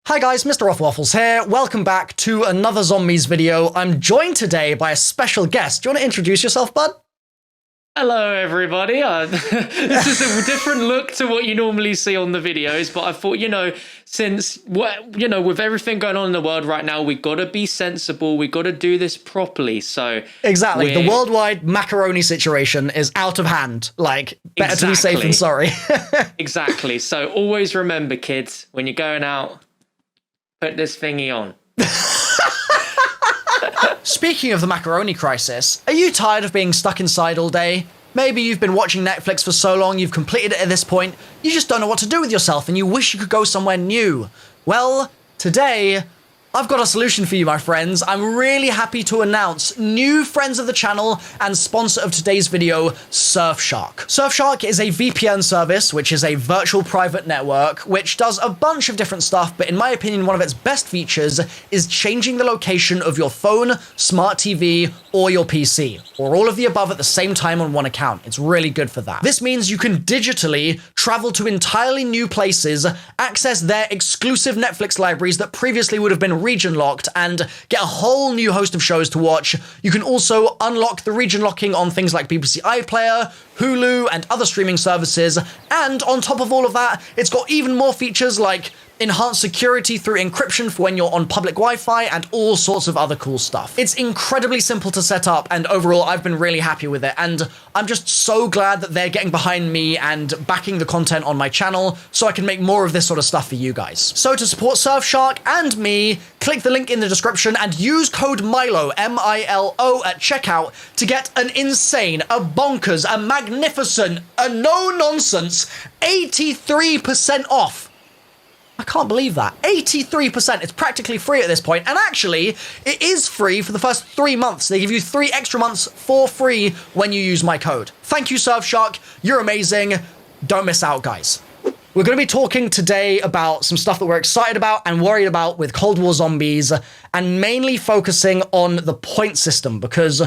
Hi guys, Mr. Waffles here. Welcome back to another Zombies video. I'm joined today by a special guest. Do you want to introduce yourself, bud? Hello everybody. This is a different look to what you normally see on the videos, but I thought, since with everything going on in the world right now, we got to be sensible. We got to do this properly. So exactly, the worldwide macaroni situation is out of hand. Like, better to be safe than sorry. Exactly. So always remember, kids, when you're going out, put this thingy on. Speaking of the macaroni crisis, are you tired of being stuck inside all day? Maybe you've been watching Netflix for so long, you've completed it at this point, you just don't know what to do with yourself and you wish you could go somewhere new. Well, today, I've got a solution for you, my friends. I'm really happy to announce new friends of the channel and sponsor of today's video, Surfshark. Surfshark is a VPN service, which is a virtual private network, which does a bunch of different stuff, but in my opinion, one of its best features is changing the location of your phone, smart TV, or your PC, or all of the above at the same time on one account. It's really good for that. This means you can digitally travel to entirely new places, access their exclusive Netflix libraries that previously would have been region locked, and get a whole new host of shows to watch. You can also unlock the region locking on things like BBC iPlayer, Hulu, and other streaming services. And on top of all of that, it's got even more features like enhanced security through encryption for when you're on public Wi-Fi and all sorts of other cool stuff. It's incredibly simple to set up, and overall I've been really happy with it, and I'm just so glad that they're getting behind me and backing the content on my channel so I can make more of this sort of stuff for you guys. So to support Surfshark and me, click the link in the description and use code MILO, M-I-L-O, at checkout to get an insane, a bonkers, a magnificent, a no-nonsense 83% off. I can't believe that. 83%. It's practically free at this point. And actually, it is free for the first 3 months. They give you 3 extra months for free when you use my code. Thank you, Surfshark. You're amazing. Don't miss out, guys. We're going to be talking today about some stuff that we're excited about and worried about with Cold War Zombies, and mainly focusing on the point system, because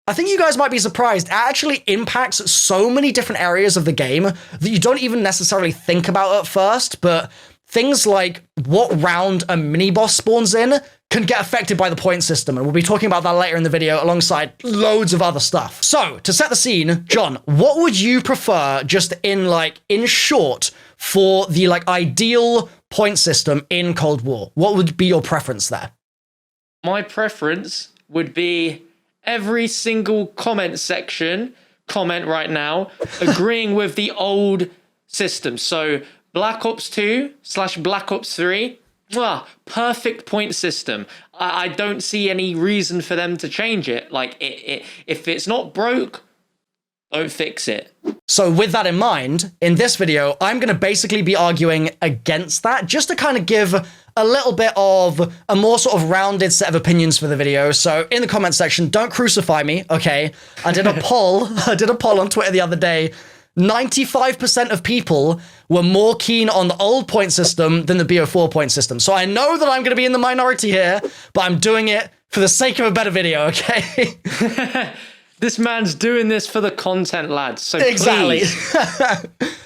I think you guys might be surprised. It actually impacts so many different areas of the game that you don't even necessarily think about at first, but things like what round a mini-boss spawns in can get affected by the point system, and we'll be talking about that later in the video alongside loads of other stuff. So, to set the scene, John, what would you prefer, just in short, for the ideal point system in Cold War? What would be your preference there? My preference would be every single comment section, comment right now, agreeing with the old system. So Black Ops 2/Black Ops 3, perfect point system. I don't see any reason for them to change it. If it's not broke, don't fix it. So with that in mind, in this video, I'm going to basically be arguing against that, just to kind of give a little bit of a more sort of rounded set of opinions for the video. So in the comment section, don't crucify me, okay? I did a poll on Twitter the other day. 95% of people were more keen on the old point system than the BO4 point system. So I know that I'm going to be in the minority here, but I'm doing it for the sake of a better video, okay? This man's doing this for the content, lads. So exactly.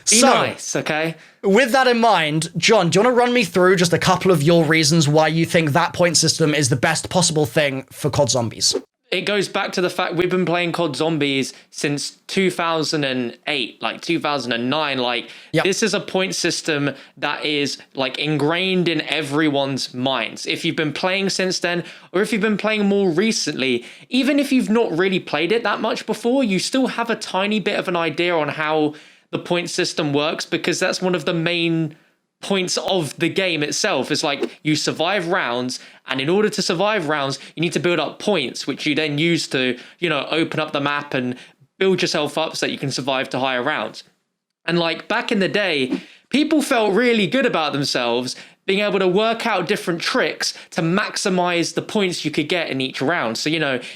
Be nice, okay? With that in mind, John, do you want to run me through just a couple of your reasons why you think that point system is the best possible thing for COD Zombies? It goes back to the fact we've been playing COD Zombies since 2008, 2009. Yep. This is a point system that is ingrained in everyone's minds. If you've been playing since then, or if you've been playing more recently, even if you've not really played it that much before, you still have a tiny bit of an idea on how the point system works, because that's one of the main points of the game itself. Is you survive rounds, and in order to survive rounds you need to build up points, which you then use to open up the map and build yourself up so that you can survive to higher rounds. And back in the day, people felt really good about themselves being able to work out different tricks to maximize the points you could get in each round. So,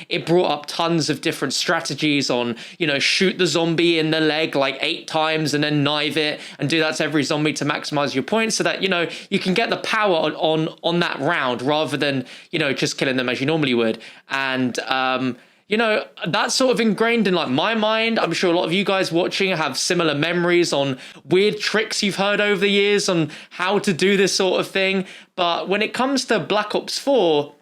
it brought up tons of different strategies on, shoot the zombie in the leg 8 times and then knife it and do that to every zombie to maximize your points so that, you can get the power on that round rather than, just killing them as you normally would. And you know, that's sort of ingrained in like my mind. I'm sure a lot of you guys watching have similar memories on weird tricks you've heard over the years on how to do this sort of thing. But when it comes to Black Ops 4,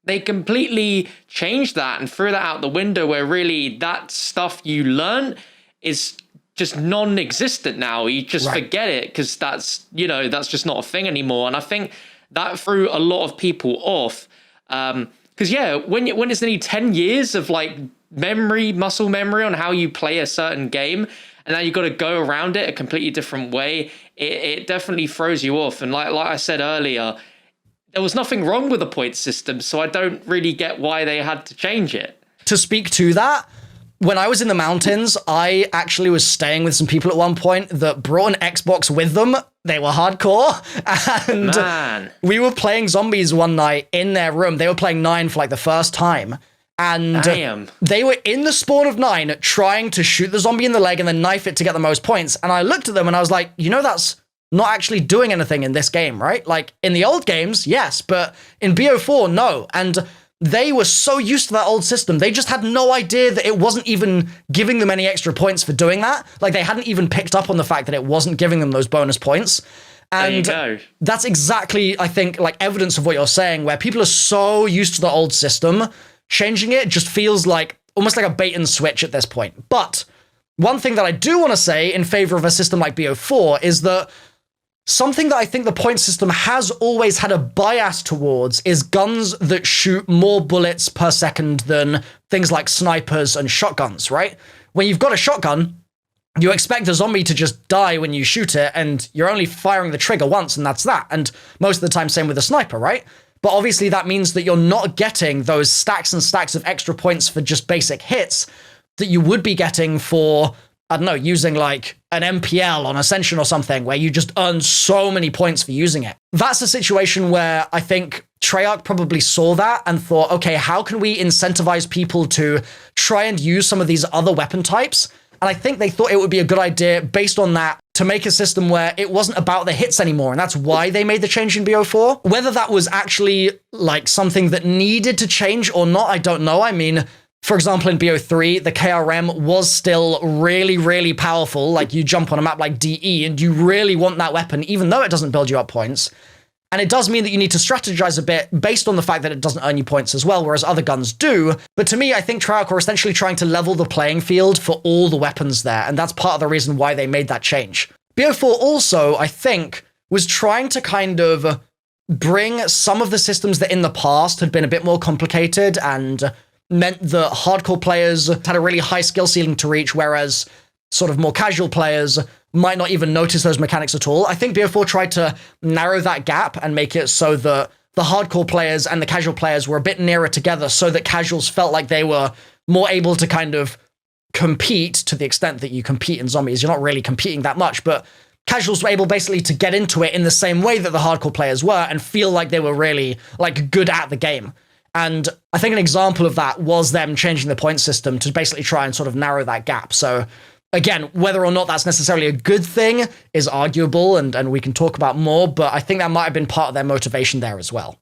they completely changed that and threw that out the window, where really that stuff you learn is just non-existent now. You just forget it, because that's, you know, that's just not a thing anymore. And I think that threw a lot of people off. Because yeah, when it's nearly 10 years of like muscle memory on how you play a certain game, and now you've got to go around it a completely different way, it definitely throws you off. And like I said earlier, there was nothing wrong with the point system, so I don't really get why they had to change it. To speak to that, when I was in the mountains, I actually was staying with some people at one point that brought an Xbox with them. They were hardcore. And Man. We were playing zombies one night in their room. They were playing 9 for like the first time. And they were in the spawn of 9 trying to shoot the zombie in the leg and then knife it to get the most points. And I looked at them and I was like, you know, that's not actually doing anything in this game, right? Like in the old games, yes, but in BO4, no. And they were so used to that old system. They just had no idea that it wasn't even giving them any extra points for doing that. Like they hadn't even picked up on the fact that it wasn't giving them those bonus points. And there you go. That's exactly, I think, like evidence of what you're saying, where people are so used to the old system, changing it just feels like almost like a bait and switch at this point. But one thing that I do want to say in favor of a system like BO4 is that something that I think the point system has always had a bias towards is guns that shoot more bullets per second than things like snipers and shotguns, right? When you've got a shotgun, you expect the zombie to just die when you shoot it, and you're only firing the trigger once, and that's that. And most of the time, same with a sniper, right? But obviously that means that you're not getting those stacks and stacks of extra points for just basic hits that you would be getting for, I don't know, using like an MPL on Ascension or something, where you just earn so many points for using it. That's a situation where I think Treyarch probably saw that and thought, okay, how can we incentivize people to try and use some of these other weapon types? And I think they thought it would be a good idea based on that to make a system where it wasn't about the hits anymore. And that's why they made the change in BO4. Whether that was actually like something that needed to change or not, I don't know. I mean, for example, in BO3, the KRM was still really, really powerful. Like you jump on a map like DE and you really want that weapon, even though it doesn't build you up points. And it does mean that you need to strategize a bit based on the fact that it doesn't earn you points as well, whereas other guns do. But to me, I think Treyarch are essentially trying to level the playing field for all the weapons there. And that's part of the reason why they made that change. BO4 also, I think, was trying to kind of bring some of the systems that in the past had been a bit more complicated and meant that hardcore players had a really high skill ceiling to reach, whereas sort of more casual players might not even notice those mechanics at all. I think BO4 tried to narrow that gap and make it so that the hardcore players and the casual players were a bit nearer together, so that casuals felt like they were more able to kind of compete to the extent that you compete in zombies. You're not really competing that much, but casuals were able basically to get into it in the same way that the hardcore players were and feel like they were really like good at the game. And I think an example of that was them changing the point system to basically try and sort of narrow that gap. So again, whether or not that's necessarily a good thing is arguable, and we can talk about more, but I think that might have been part of their motivation there as well.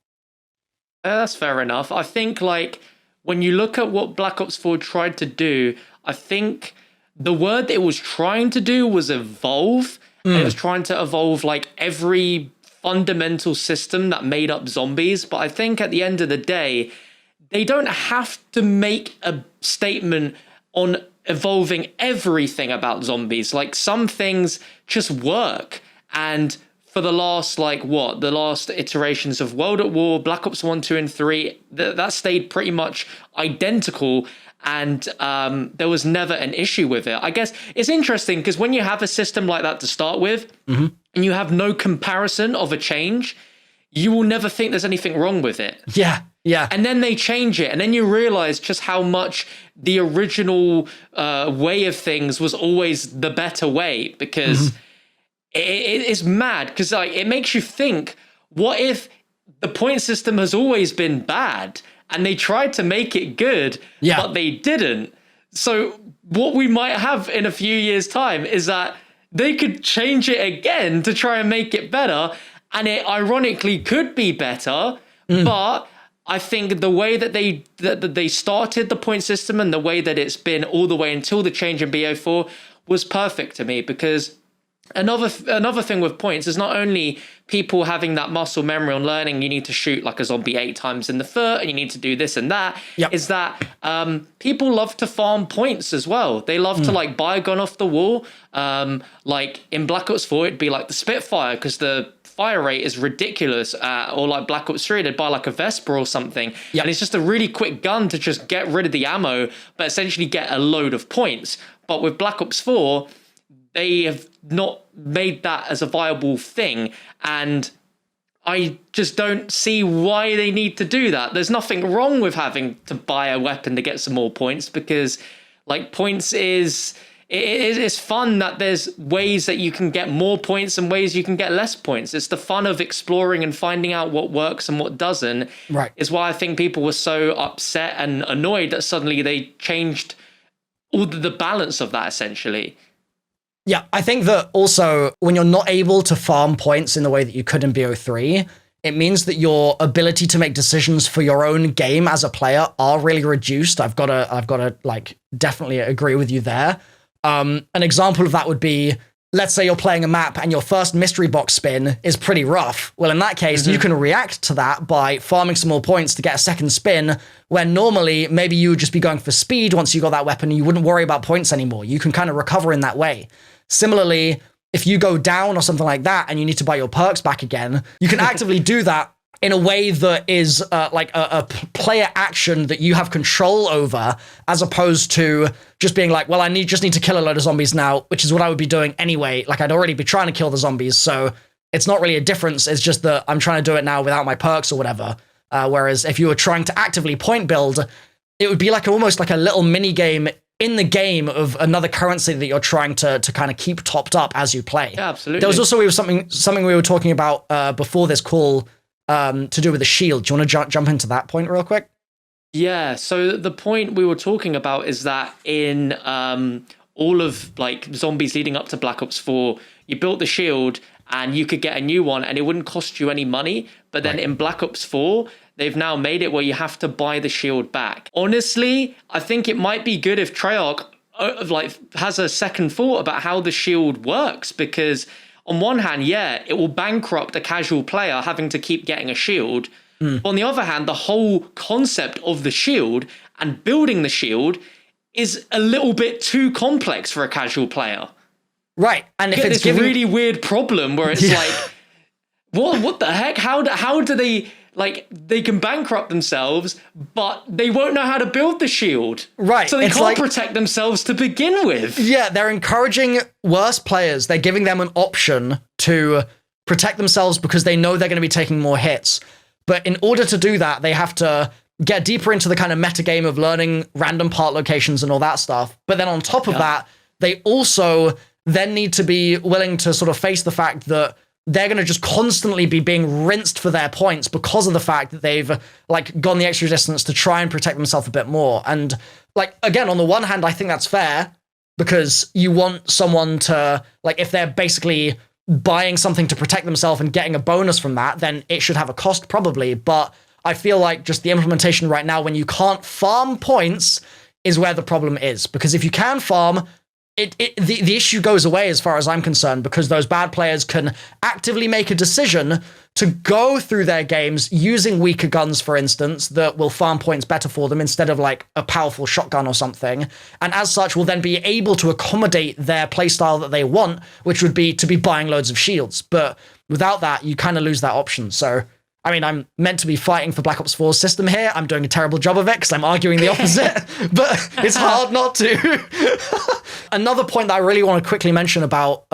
That's fair enough. I think like when you look at what Black Ops 4 tried to do, I think the word it was trying to do was evolve. It was trying to evolve like every fundamental system that made up zombies. But I think at the end of the day, they don't have to make a statement on evolving everything about zombies. Like some things just work. And for the last, the last iterations of World at War, Black Ops 1, 2, and 3, that stayed pretty much identical. And there was never an issue with it. I guess it's interesting because when you have a system like that to start with, and you have no comparison of a change, you will never think there's anything wrong with it. Yeah. And then they change it, and then you realize just how much the original way of things was always the better way, because it is mad, because like it makes you think, what if the point system has always been bad and they tried to make it good, but they didn't? So what we might have in a few years' time is that they could change it again to try and make it better, and it ironically could be better, but I think the way that they started the point system and the way that it's been all the way until the change in BO4 was perfect to me, because another thing with points is not only people having that muscle memory on learning you need to shoot like a zombie 8 times in the foot and you need to do this and that, is that people love to farm points as well. They love to like buy a gun off the wall. Like in Black Ops 4, it'd be like the Spitfire because the fire rate is ridiculous, or like Black Ops 3, they'd buy like a Vesper or something. And it's just a really quick gun to just get rid of the ammo, but essentially get a load of points. But with Black Ops 4, they have not made that as a viable thing. And I just don't see why they need to do that. There's nothing wrong with having to buy a weapon to get some more points, because like points it's fun that there's ways that you can get more points and ways you can get less points. It's the fun of exploring and finding out what works and what doesn't. Right. Is why I think people were so upset and annoyed that suddenly they changed all the balance of that, essentially. Yeah, I think that also when you're not able to farm points in the way that you could in BO3, it means that your ability to make decisions for your own game as a player are really reduced. I've got to like definitely agree with you there. An example of that would be, let's say you're playing a map and your first mystery box spin is pretty rough. Well, in that case, you can react to that by farming some more points to get a second spin, when normally maybe you would just be going for speed once you got that weapon and you wouldn't worry about points anymore. You can kind of recover in that way. Similarly, if you go down or something like that and you need to buy your perks back again, you can actively do that in a way that is like a player action that you have control over, as opposed to just being like, well, just need to kill a load of zombies now, which is what I would be doing anyway. Like, I'd already be trying to kill the zombies, so it's not really a difference. It's just that I'm trying to do it now without my perks or whatever. Whereas if you were trying to actively point build, it would be like almost like a little mini game in the game of another currency that you're trying to kind of keep topped up as you play. Yeah, absolutely. There was also something we were talking about before this call, to do with the shield. Do you want to jump into that point real quick? Yeah, so the point we were talking about is that in all of like zombies leading up to Black Ops 4, you built the shield and you could get a new one and it wouldn't cost you any money. But then in Black Ops 4, they've now made it where you have to buy the shield back. Honestly, I think it might be good if Treyarch has a second thought about how the shield works, because on one hand, yeah, it will bankrupt a casual player having to keep getting a shield. On the other hand, the whole concept of the shield and building the shield is a little bit too complex for a casual player. Right. And if it's this really weird problem where it's like, what the heck? How do they, like, they can bankrupt themselves, but they won't know how to build the shield. Right. So they can't protect themselves to begin with. Yeah, they're encouraging worse players. They're giving them an option to protect themselves because they know they're going to be taking more hits. But in order to do that, they have to get deeper into the kind of metagame of learning random part locations and all that stuff. But then on top of that, they also then need to be willing to sort of face the fact that they're going to just constantly be being rinsed for their points because of the fact that they've like gone the extra distance to try and protect themselves a bit more. And like, again, on the one hand, I think that's fair, because you want someone to, like, if they're basically buying something to protect themselves and getting a bonus from that, then it should have a cost probably. But I feel like just the implementation right now, when you can't farm points, is where the problem is. Because if you can farm, the issue goes away as far as I'm concerned, because those bad players can actively make a decision to go through their games using weaker guns, for instance, that will farm points better for them instead of like a powerful shotgun or something. And as such, will then be able to accommodate their playstyle that they want, which would be to be buying loads of shields. But without that, you kind of lose that option. So, I mean, I'm meant to be fighting for Black Ops 4's system here. I'm doing a terrible job of it because I'm arguing the opposite, but it's hard not to. Another point that I really want to quickly mention about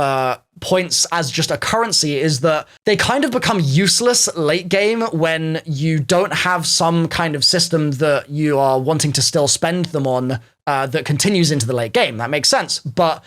points as just a currency is that they kind of become useless late game when you don't have some kind of system that you are wanting to still spend them on that continues into the late game. That makes sense. But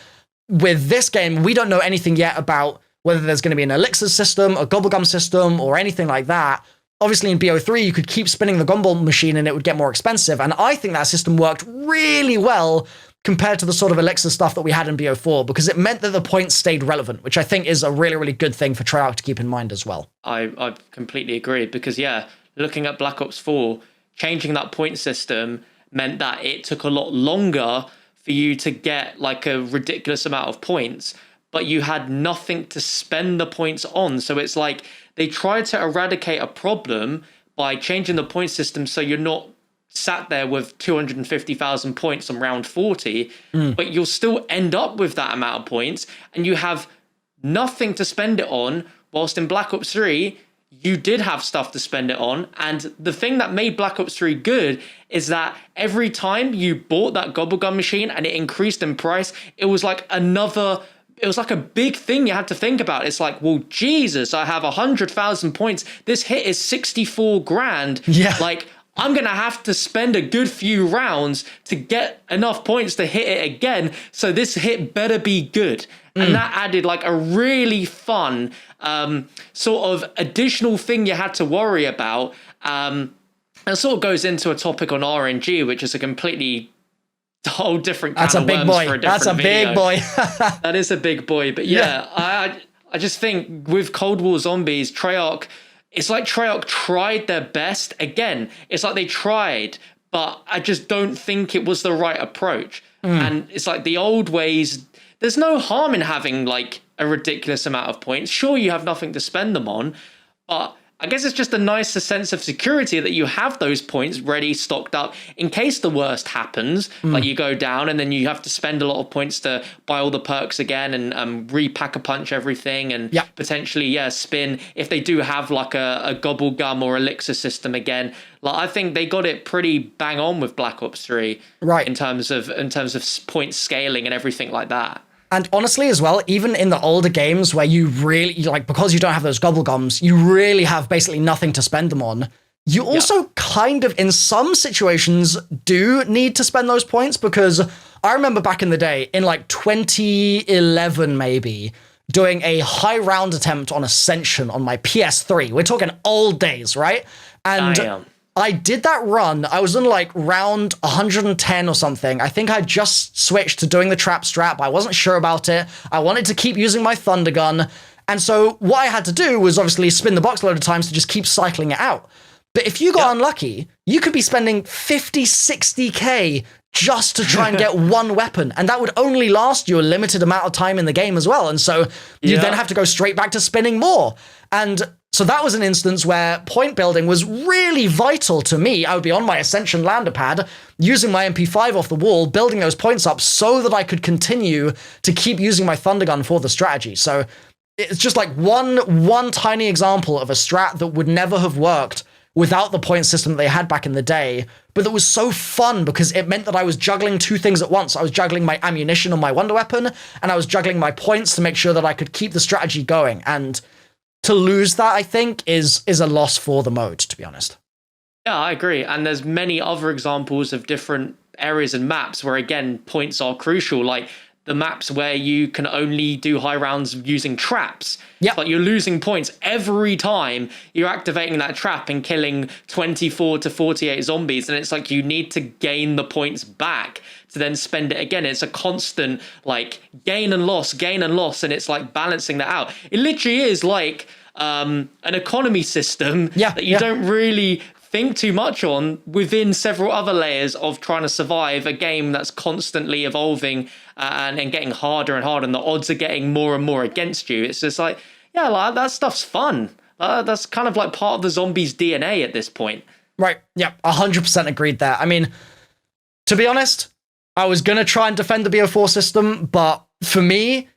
with this game, we don't know anything yet about whether there's going to be an elixir system, a gobblegum system, or anything like that. Obviously, in BO3, you could keep spinning the gumball machine and it would get more expensive. And I think that system worked really well compared to the sort of elixir stuff that we had in BO4, because it meant that the points stayed relevant, which I think is a really, really good thing for Treyarch to keep in mind as well. I completely agree, because, yeah, looking at Black Ops 4, changing that point system meant that it took a lot longer for you to get like a ridiculous amount of points, but you had nothing to spend the points on. So it's like they tried to eradicate a problem by changing the point system so you're not sat there with 250,000 points on round 40, but you'll still end up with that amount of points and you have nothing to spend it on, whilst in Black Ops 3, you did have stuff to spend it on. And the thing that made Black Ops 3 good is that every time you bought that Gobblegum machine and it increased in price, it was like a big thing you had to think about. It's like, well, Jesus, I have 100,000 points. This hit is 64 grand. Yeah. Like, I'm going to have to spend a good few rounds to get enough points to hit it again. So this hit better be good. And that added like a really fun sort of additional thing you had to worry about. And it sort of goes into a topic on RNG, which is a completely whole different kind of worms for a different video. That's a big boy. That is a big boy. But yeah. I just think with Cold War Zombies, Treyarch, it's like Treyarch tried their best. Again, it's like they tried, but I just don't think it was the right approach. And it's like the old ways, there's no harm in having like a ridiculous amount of points. Sure, you have nothing to spend them on, but I guess it's just a nicer sense of security that you have those points ready, stocked up, in case the worst happens. Like you go down and then you have to spend a lot of points to buy all the perks again and repack-a-punch everything and potentially, spin if they do have like a gobble gum or elixir system again. Like I think they got it pretty bang on with Black Ops 3, right? In terms of point scaling and everything like that. And honestly, as well, even in the older games where you really, like, because you don't have those gobblegums, you really have basically nothing to spend them on. You also kind of, in some situations, do need to spend those points, because I remember back in the day, in like 2011 maybe, doing a high round attempt on Ascension on my PS3. We're talking old days, right? And I did that run. I was in like round 110 or something. I think I just switched to doing the trap strap. I wasn't sure about it. I wanted to keep using my thunder gun. And so what I had to do was obviously spin the box a load of times to just keep cycling it out. But if you got unlucky, you could be spending 50, 60k just to try and get one weapon. And that would only last you a limited amount of time in the game as well. And so you then have to go straight back to spinning more. And so that was an instance where point building was really vital to me. I would be on my Ascension lander pad, using my MP5 off the wall, building those points up so that I could continue to keep using my thunder gun for the strategy. So it's just like one tiny example of a strat that would never have worked without the point system that they had back in the day, but that was so fun because it meant that I was juggling two things at once. I was juggling my ammunition on my wonder weapon, and I was juggling my points to make sure that I could keep the strategy going. And to lose that, I think, is a loss for the mode, to be honest. Yeah, I agree. And there's many other examples of different areas and maps where, again, points are crucial. Like the maps where you can only do high rounds using traps. Yeah. But you're losing points every time you're activating that trap and killing 24 to 48 zombies. And it's like you need to gain the points back to then spend it again. It's a constant like gain and loss. And it's like balancing that out. It literally is like an economy system that you don't really think too much on within several other layers of trying to survive a game that's constantly evolving and getting harder and harder, and the odds are getting more and more against you. It's just like, like that stuff's fun. That's kind of like part of the zombies' DNA at this point. Right. Yeah, 100% agreed there. I mean, to be honest, I was going to try and defend the BO4 system, but for me,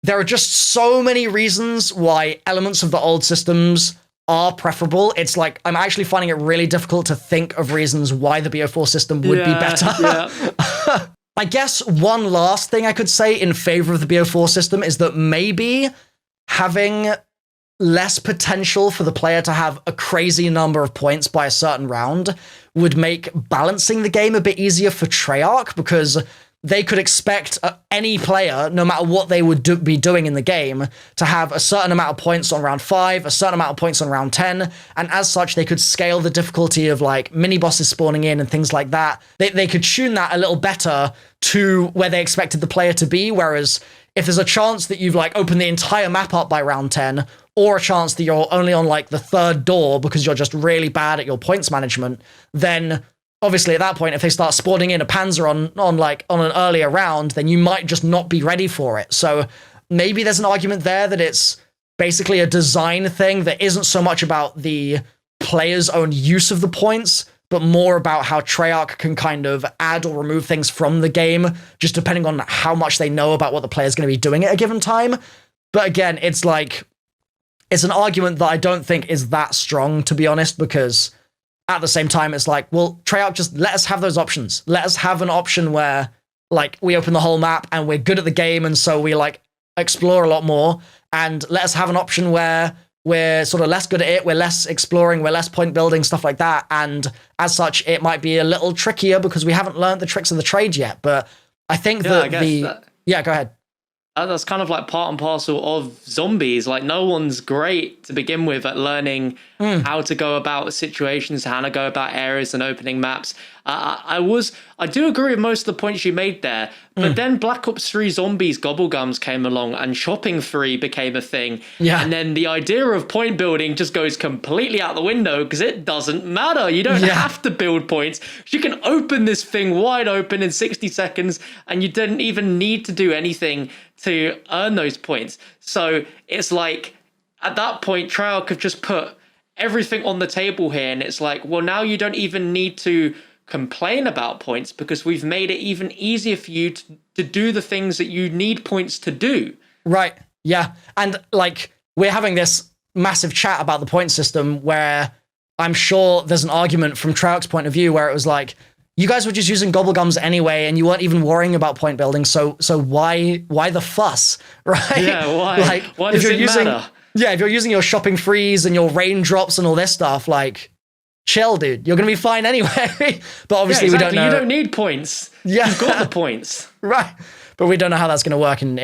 there are just so many reasons why elements of the old systems are preferable. It's like, I'm actually finding it really difficult to think of reasons why the BO4 system would be better. I guess one last thing I could say in favor of the BO4 system is that maybe having less potential for the player to have a crazy number of points by a certain round would make balancing the game a bit easier for Treyarch, because they could expect any player, no matter what they would be doing in the game, to have a certain amount of points on round 5, a certain amount of points on round 10, and as such, they could scale the difficulty of like mini-bosses spawning in and things like that. They could tune that a little better to where they expected the player to be, whereas if there's a chance that you've like opened the entire map up by round 10, or a chance that you're only on like the third door because you're just really bad at your points management, then obviously at that point, if they start spawning in a Panzer on an earlier round, then you might just not be ready for it. So maybe there's an argument there that it's basically a design thing that isn't so much about the player's own use of the points, but more about how Treyarch can kind of add or remove things from the game, just depending on how much they know about what the player's going to be doing at a given time. But again, it's an argument that I don't think is that strong, to be honest, because at the same time, it's like, well, Treyarch, just let us have those options. Let us have an option where, like, we open the whole map and we're good at the game, and so we, like, explore a lot more, and let us have an option where we're sort of less good at it, we're less exploring, we're less point building, stuff like that, and as such, it might be a little trickier because we haven't learned the tricks of the trade yet. But I think Yeah, go ahead. That's kind of like part and parcel of zombies. Like, no one's great to begin with at learning how to go about situations, how to go about areas and opening maps. I do agree with most of the points you made there, but then Black Ops 3 Zombies Gobblegums came along and Shopping 3 became a thing. Yeah. And then the idea of point building just goes completely out the window because it doesn't matter. You don't have to build points. You can open this thing wide open in 60 seconds and you don't even need to do anything to earn those points. So it's like, at that point, Treyarch have just put everything on the table here, and it's like, well, now you don't even need to complain about points because we've made it even easier for you to do the things that you need points to do. Right, yeah. And, like, we're having this massive chat about the point system where I'm sure there's an argument from Treyarch's point of view where it was like, you guys were just using Gobblegums anyway, and you weren't even worrying about point building. So why the fuss, right? Yeah, why? Like, why does it matter? Yeah, if you're using your shopping freeze and your raindrops and all this stuff, like, chill, dude. You're gonna be fine anyway. But obviously, we don't know. You don't need points. Yeah, you've got the points, right? But we don't know how that's gonna work in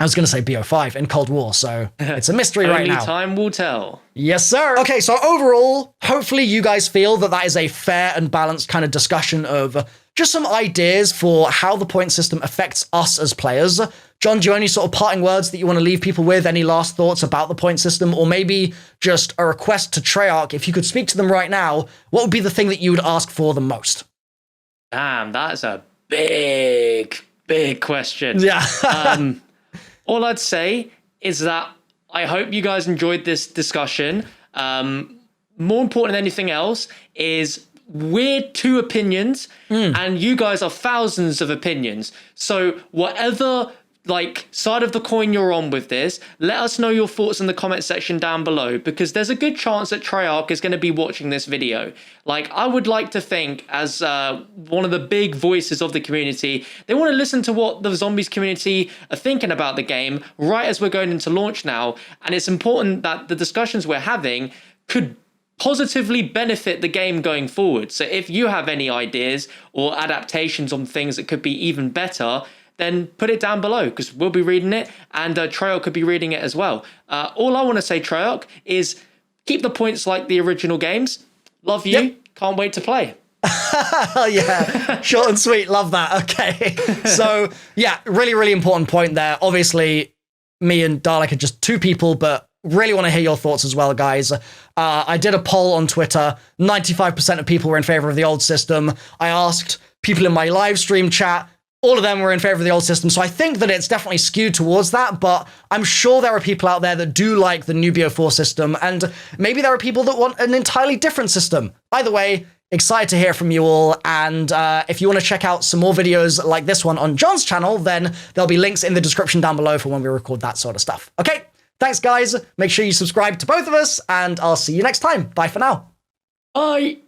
I was going to say BO5 in Cold War, so it's a mystery right now. Only time will tell. Yes, sir. Okay, so overall, hopefully you guys feel that that is a fair and balanced kind of discussion of just some ideas for how the point system affects us as players. John, do you have any sort of parting words that you want to leave people with? Any last thoughts about the point system? Or maybe just a request to Treyarch, if you could speak to them right now, what would be the thing that you would ask for the most? Damn, that's a big question. Yeah. All I'd say is that I hope you guys enjoyed this discussion. More important than anything else is we're two opinions and you guys are thousands of opinions. So whatever like side of the coin you're on with this, let us know your thoughts in the comment section down below, because there's a good chance that Treyarch is going to be watching this video. Like, I would like to think, as one of the big voices of the community, they want to listen to what the zombies community are thinking about the game right as we're going into launch now. And it's important that the discussions we're having could positively benefit the game going forward. So if you have any ideas or adaptations on things that could be even better, then put it down below, because we'll be reading it, and Treyarch could be reading it as well. All I want to say, Treyarch, is keep the points like the original games. Love you. Yep. Can't wait to play. Yeah, short and sweet. Love that. Okay. So, yeah, really, really important point there. Obviously, me and Dalek are just two people, but really want to hear your thoughts as well, guys. I did a poll on Twitter. 95% of people were in favor of the old system. I asked people in my live stream chat. All of them were in favor of the old system, so I think that it's definitely skewed towards that, but I'm sure there are people out there that do like the new BO4 system, and maybe there are people that want an entirely different system. Either way, excited to hear from you all, and if you want to check out some more videos like this one on John's channel, then there'll be links in the description down below for when we record that sort of stuff. Okay, thanks guys, make sure you subscribe to both of us, and I'll see you next time. Bye for now. Bye.